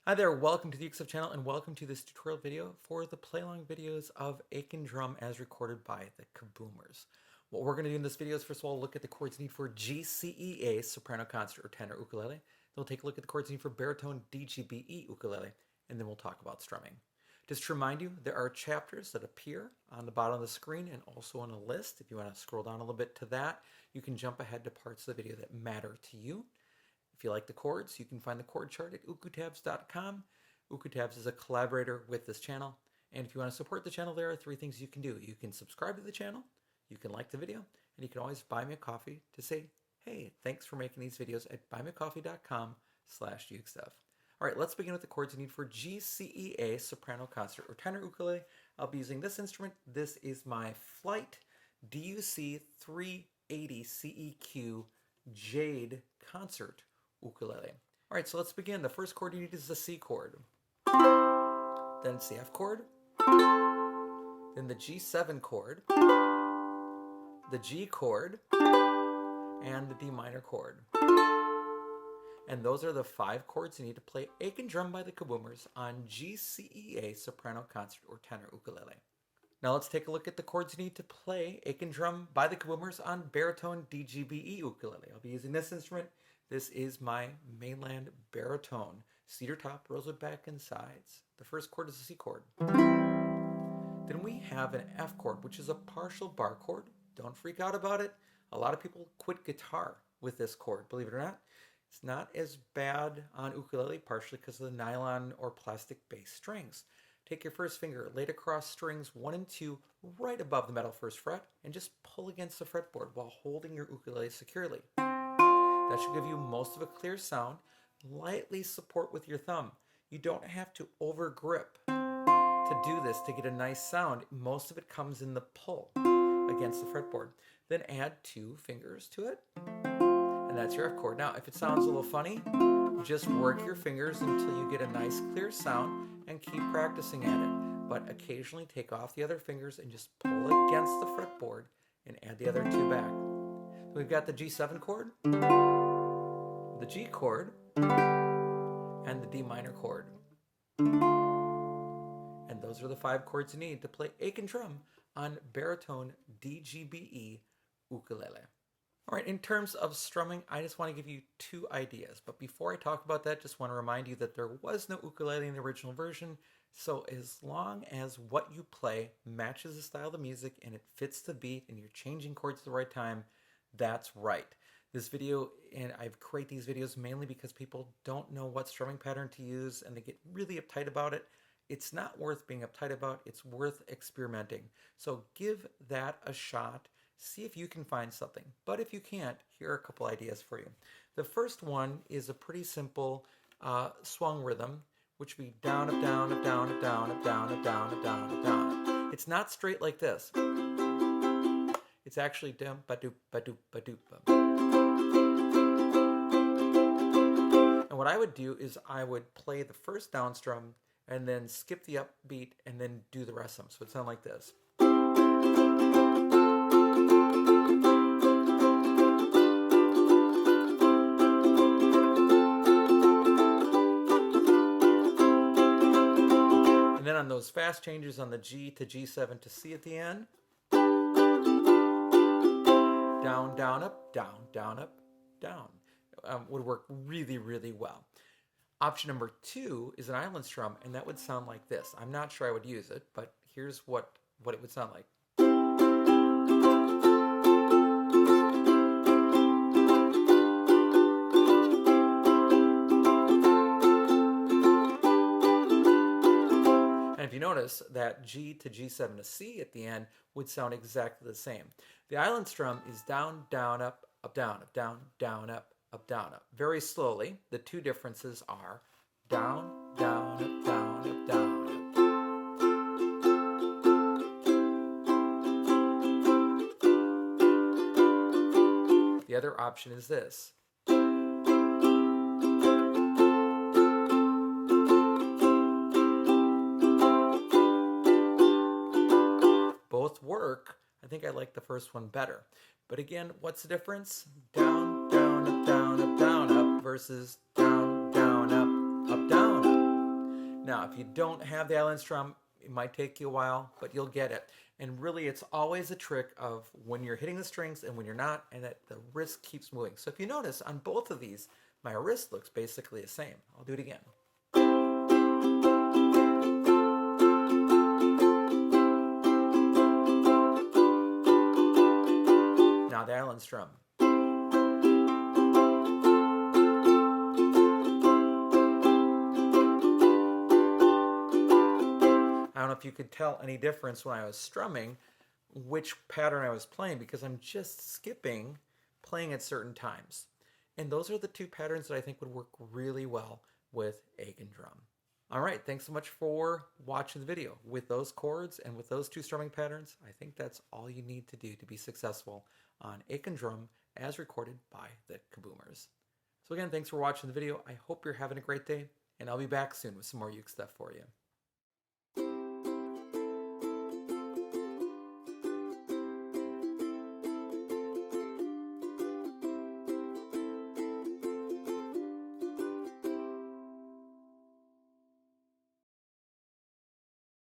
Hi there, welcome to the ukestuff channel and welcome to this tutorial video for the play-along videos of Aiken Drum as recorded by the Kiboomers. What we're going to do in this video is first of all look at the chords needed for GCEA soprano concert or tenor ukulele. Then we'll take a look at the chords needed for baritone DGBE ukulele, and then we'll talk about strumming. Just to remind you, there are chapters that appear on the bottom of the screen and also on a list. If you want to scroll down a little bit to that, you can jump ahead to parts of the video that matter to you. If you like the chords, you can find the chord chart at ukestuff.info. Ukestuff is a collaborator with this channel. And if you want to support the channel, there are three things you can do. You can subscribe to the channel, you can like the video, and you can always buy me a coffee to say, hey, thanks for making these videos at buymeacoffee.com/ukestuff. All right, let's begin with the chords you need for GCEA soprano concert or tenor ukulele. I'll be using this instrument. This is my Flight DUC 380 CEQ Jade concert ukulele. All right, so let's begin. The first chord you need is the C chord, then it's the F chord, then the G7 chord, the G chord, and the D minor chord. And those are the 5 chords you need to play Aiken Drum by the Kiboomers on GCEA soprano concert or tenor ukulele. Now let's take a look at the chords you need to play Aiken Drum by the Kiboomers on baritone DGBE ukulele. I'll be using this instrument. This is my mainland baritone, cedar top, rosewood back and sides. The first chord is the C chord. Then we have an F chord, which is a partial bar chord. Don't freak out about it. A lot of people quit guitar with this chord, believe it or not. It's not as bad on ukulele, partially because of the nylon or plastic bass strings. Take your first finger, lay it across strings 1 and 2 right above the metal first fret, and just pull against the fretboard while holding your ukulele securely. That should give you most of a clear sound. Lightly support with your thumb. You don't have to over grip to do this to get a nice sound. Most of it comes in the pull against the fretboard. Then add 2 fingers to it, and that's your F chord. Now, if it sounds a little funny, just work your fingers until you get a nice clear sound and keep practicing at it. But occasionally take off the other fingers and just pull against the fretboard and add the other 2 back. We've got the G7 chord, the G chord, and the D minor chord. And those are the 5 chords you need to play Aiken Drum on baritone DGBE ukulele. All right, in terms of strumming, I just want to give you 2 ideas. But before I talk about that, just want to remind you that there was no ukulele in the original version. So as long as what you play matches the style of the music and it fits the beat and you're changing chords at the right time, that's right. This video, and I create these videos mainly because people don't know what strumming pattern to use and they get really uptight about it. It's not worth being uptight about, it's worth experimenting. So give that a shot, see if you can find something. But if you can't, here are a couple ideas for you. The first one is a pretty simple swung rhythm, which would be down, up, down, up, down, up, down, up, down, up, down, up, down, up, down. It's not straight like this. It's actually dum ba doop ba doop ba doop ba. And what I would do is I would play the first down strum and then skip the upbeat and then do the rest of them. So it sounds like this. And then on those fast changes on the G to G7 to C at the end, down, down, up, down, down, up, down, would work really, really well. Option number 2 is an island strum, and that would sound like this. I'm not sure I would use it, but here's what it would sound like. And if you notice, that G to G7 to C at the end would sound exactly the same. The island strum is down, down, up, down, up, down, down, up, down, up. Very slowly. The 2 differences are down, down, up, down, up, down, up. The other option is this. Both work. I think I like the first one better. But again, what's the difference? Down, down, up, down, up, down, up versus down, down, up, down, up. Now, if you don't have the Aiken Drum, it might take you a while, but you'll get it. And really, it's always a trick of when you're hitting the strings and when you're not, and that the wrist keeps moving. So if you notice, on both of these, my wrist looks basically the same. I'll do it again. Now the Aiken Drum. I don't know if you could tell any difference when I was strumming which pattern I was playing, because I'm just skipping playing at certain times. And those are the two patterns that I think would work really well with Aiken Drum. All right, thanks so much for watching the video. With those chords and with those two strumming patterns, I think that's all you need to do to be successful on Aiken Drum as recorded by the Kiboomers. So again, thanks for watching the video. I hope you're having a great day, and I'll be back soon with some more uke stuff for you.